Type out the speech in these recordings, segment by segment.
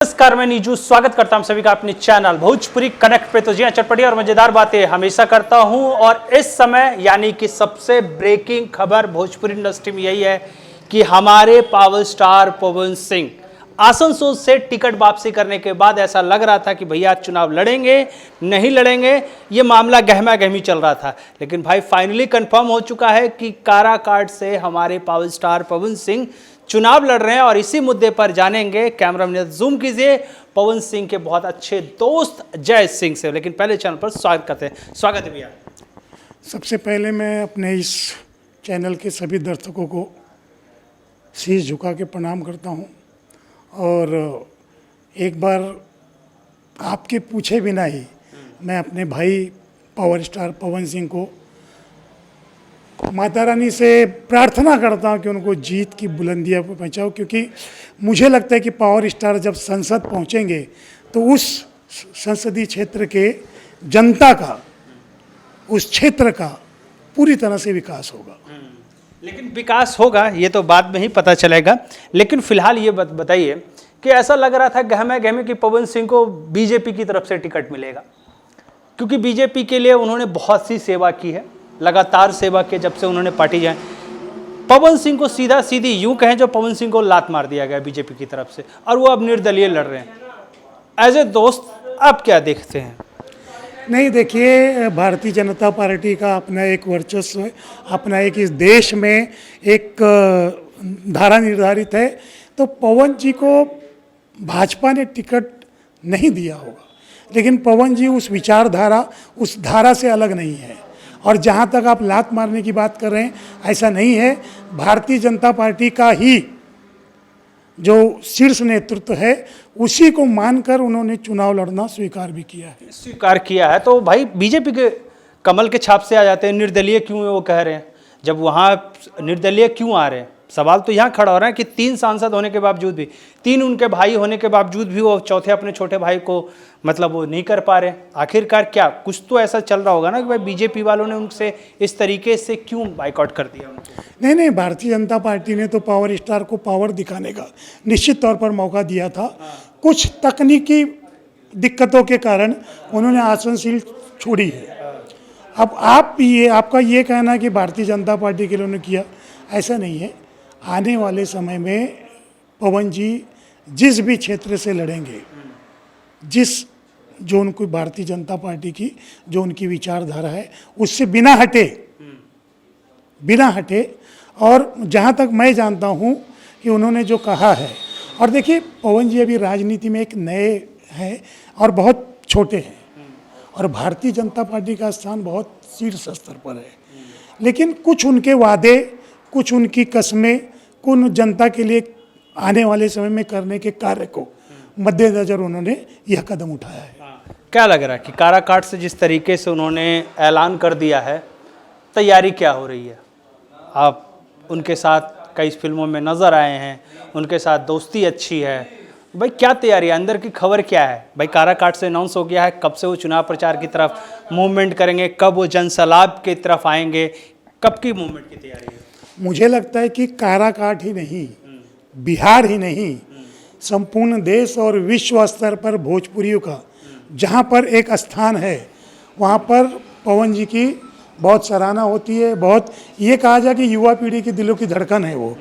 नमस्कार, मैं नीजू स्वागत करता हूं सभी का अपने चैनल भोजपुरी कनेक्ट पे। तो जी चटपटी और मजेदार बातें हमेशा करता हूं और इस समय यानी कि सबसे ब्रेकिंग खबर भोजपुरी इंडस्ट्री में यही है कि हमारे पावर स्टार पवन सिंह आसनसोल से टिकट वापसी करने के बाद ऐसा लग रहा था कि भैया चुनाव लड़ेंगे नहीं लड़ेंगे, ये मामला गहमा गहमी चल रहा था। लेकिन भाई फाइनली कंफर्म हो चुका है कि काराकाट से हमारे पावर स्टार पवन सिंह चुनाव लड़ रहे हैं और इसी मुद्दे पर जानेंगे। कैमरामैन जूम कीजिए पवन सिंह के बहुत अच्छे दोस्त जय सिंह से। लेकिन पहले चैनल पर स्वागत करते हैं। स्वागत है भैया। सबसे पहले मैं अपने इस चैनल के सभी दर्शकों को शीश झुका के प्रणाम करता हूं और एक बार आपके पूछे बिना ही मैं अपने भाई पावर स्टार पवन सिंह को माता रानी से प्रार्थना करता हूं कि उनको जीत की बुलंदियां पर पहुंचाओ, क्योंकि मुझे लगता है कि पावर स्टार जब संसद पहुंचेंगे तो उस संसदीय क्षेत्र के जनता का, उस क्षेत्र का पूरी तरह से विकास होगा। लेकिन विकास होगा ये तो बाद में ही पता चलेगा। लेकिन फिलहाल ये बताइए कि ऐसा लग रहा था गहमा गहमी कि पवन सिंह को बीजेपी की तरफ से टिकट मिलेगा, क्योंकि बीजेपी के लिए उन्होंने बहुत सी सेवा की है, लगातार सेवा के जब से उन्होंने पार्टी जाए। पवन सिंह को सीधा सीधी यूं कहें जो पवन सिंह को लात मार दिया गया बीजेपी की तरफ से और वो अब निर्दलीय लड़ रहे हैं। एज ए दोस्त आप क्या देखते हैं? नहीं, देखिए, भारतीय जनता पार्टी का अपना एक वर्चस्व है, अपना एक इस देश में एक धारा निर्धारित है। तो पवन जी को भाजपा ने टिकट नहीं दिया होगा, लेकिन पवन जी उस विचारधारा, उस धारा से अलग नहीं है। और जहाँ तक आप लात मारने की बात कर रहे हैं, ऐसा नहीं है। भारतीय जनता पार्टी का ही जो शीर्ष नेतृत्व है उसी को मानकर उन्होंने चुनाव लड़ना स्वीकार भी किया है। स्वीकार किया है तो भाई बीजेपी के कमल के छाप से आ जाते हैं। निर्दलीय क्यों है वो कह रहे हैं, जब वहाँ निर्दलीय क्यों आ रहे हैं? सवाल तो यहाँ खड़ा हो रहा है कि 3 सांसद होने के बावजूद भी, 3 उनके भाई होने के बावजूद भी वो चौथे अपने छोटे भाई को मतलब वो नहीं कर पा रहे। आखिरकार क्या कुछ तो ऐसा चल रहा होगा ना कि भाई बीजेपी वालों ने उनसे इस तरीके से क्यों बाइकआउट कर दिया उनको? नहीं, भारतीय जनता पार्टी ने तो पावर स्टार को पावर दिखाने का निश्चित तौर पर मौका दिया था। कुछ तकनीकी दिक्कतों के कारण उन्होंने आसनसील छोड़ी है। अब आपका ये कहना कि भारतीय जनता पार्टी के लिए उन्होंने किया, ऐसा नहीं है। आने वाले समय में पवन जी जिस भी क्षेत्र से लड़ेंगे, जो उनको भारतीय जनता पार्टी की जो उनकी विचारधारा है उससे बिना हटे और जहाँ तक मैं जानता हूँ कि उन्होंने जो कहा है, और देखिए पवन जी अभी राजनीति में एक नए हैं और बहुत छोटे हैं और भारतीय जनता पार्टी का स्थान बहुत शीर्ष स्तर पर है। लेकिन कुछ उनके वादे, कुछ उनकी कस्में, कुछ जनता के लिए आने वाले समय में करने के कार्य को मद्देनजर उन्होंने यह कदम उठाया है। क्या लग रहा है कि काराकाट से जिस तरीके से उन्होंने ऐलान कर दिया है, तैयारी क्या हो रही है? आप उनके साथ कई फिल्मों में नज़र आए हैं, उनके साथ दोस्ती अच्छी है, भाई क्या तैयारी है? अंदर की खबर क्या है? भाई काराकाट से अनाउंस हो गया है, कब से वो चुनाव प्रचार की तरफ मूवमेंट करेंगे, कब वो जनसलाब की तरफ आएंगे, कब की मूवमेंट की तैयारी है? मुझे लगता है कि काराकाट ही नहीं, बिहार ही नहीं, संपूर्ण देश और विश्व स्तर पर भोजपुरियों का जहाँ पर एक स्थान है वहाँ पर पवन जी की बहुत सराहना होती है। बहुत ये कहा जाए कि युवा पीढ़ी की दिलों की धड़कन है वो।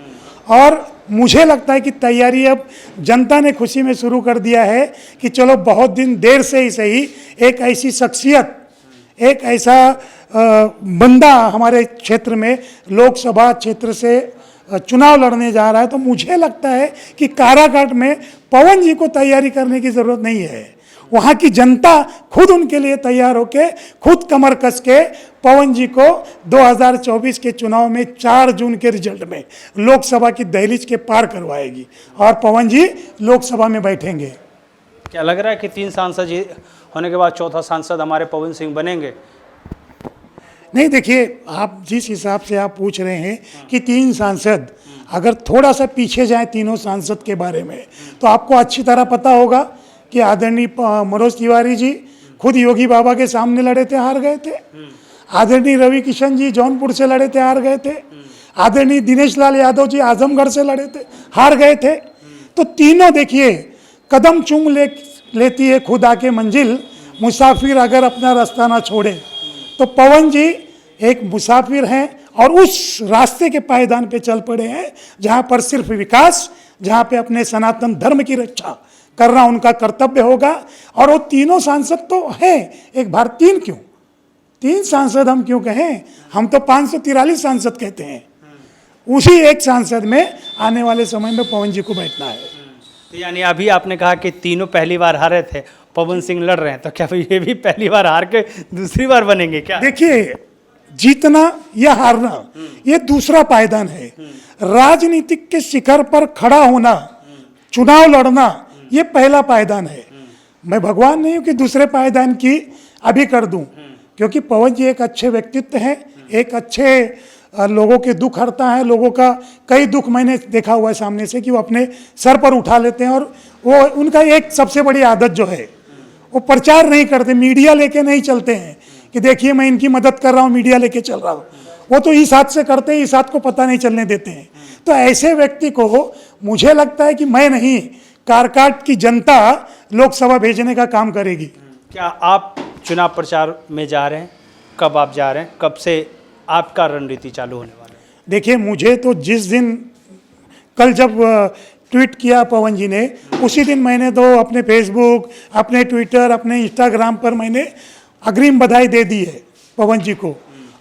और मुझे लगता है कि तैयारी अब जनता ने खुशी में शुरू कर दिया है कि चलो बहुत दिन देर से ही सही एक ऐसी शख्सियत, एक ऐसा बंदा हमारे क्षेत्र में लोकसभा क्षेत्र से चुनाव लड़ने जा रहा है। तो मुझे लगता है कि काराकाट में पवन जी को तैयारी करने की ज़रूरत नहीं है। वहाँ की जनता खुद उनके लिए तैयार होके, खुद कमर कस के पवन जी को 2024 के चुनाव में 4 जून के रिजल्ट में लोकसभा की दहलीज के पार करवाएगी और पवन जी लोकसभा में बैठेंगे। क्या लग रहा है कि 3 सांसद होने के बाद चौथा सांसद हमारे पवन सिंह बनेंगे? नहीं, देखिए, आप जिस हिसाब से आप पूछ रहे हैं कि 3 सांसद, अगर थोड़ा सा पीछे जाए तीनों सांसद के बारे में तो आपको अच्छी तरह पता होगा कि आदरणीय मनोज तिवारी जी खुद योगी बाबा के सामने लड़े थे, हार गए थे। आदरणीय रवि किशन जी जौनपुर से लड़े थे, हार गए थे। आदरणीय दिनेश लाल यादव जी आजमगढ़ से लड़े थे, हार गए थे। तो तीनों देखिए कदम चूम लेती है खुदा के मंजिल, मुसाफिर अगर अपना रास्ता ना छोड़े। तो पवन जी एक मुसाफिर हैं और उस रास्ते के पायदान पे चल पड़े हैं जहां पर सिर्फ विकास, जहां पे अपने सनातन धर्म की रक्षा करना उनका कर्तव्य होगा। और वो तीनों सांसद तो हैं, एक भारत तीन क्यों, तीन सांसद हम क्यों कहें, हम तो 543 सांसद कहते हैं। उसी एक सांसद में आने वाले समय में पवन जी को बैठना है। तो यानी अभी आपने कहा कि तीनों पहली बार हारे थे, पवन सिंह लड़ रहे हैं, तो क्या ये भी पहली बार हार के दूसरी बार बनेंगे क्या? देखिए, जीतना या हारना ये दूसरा पायदान है। राजनीतिक के शिखर पर खड़ा होना, चुनाव लड़ना, ये पहला पायदान है। मैं भगवान नहीं हूं कि दूसरे पायदान की अभी कर दूं, क्योंकि पवन जी एक अच्छे व्यक्तित्व हैं, एक अच्छे लोगों के दुख हरता है। लोगों का कई दुख मैंने देखा हुआ है सामने से कि वो अपने सर पर उठा लेते हैं। और वो उनका एक सबसे बड़ी आदत जो है, वो प्रचार नहीं करते, मीडिया लेके नहीं चलते हैं कि देखिए मैं इनकी मदद कर रहा हूँ, मीडिया लेके चल रहा हूँ। वो तो इस हाथ से करते हैं, इस हाथ को पता नहीं चलने देते हैं। तो ऐसे व्यक्ति को मुझे लगता है कि मैं नहीं, कारकाट की जनता लोकसभा भेजने का काम करेगी। क्या आप चुनाव प्रचार में जा रहे हैं? कब आप जा रहे हैं? कब से आपका रणनीति चालू होने वाला है? देखिए, मुझे तो जिस दिन, कल जब ट्वीट किया पवन जी ने, उसी दिन मैंने तो अपने फेसबुक, अपने ट्विटर, अपने इंस्टाग्राम पर मैंने अग्रिम बधाई दे दी है पवन जी को।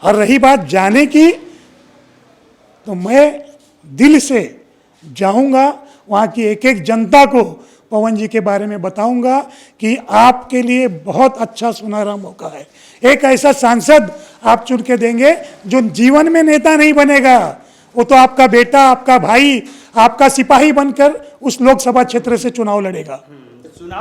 और रही बात जाने की, तो मैं दिल से जाऊंगा, वहाँ की एक एक जनता को पवन जी के बारे में बताऊंगा कि आपके लिए बहुत अच्छा सुनहरा मौका है। एक ऐसा सांसद आप चुन के देंगे जो जीवन में नेता नहीं बनेगा, वो तो आपका बेटा, आपका भाई, आपका सिपाही बनकर उस लोकसभा क्षेत्र से चुनाव लड़ेगा।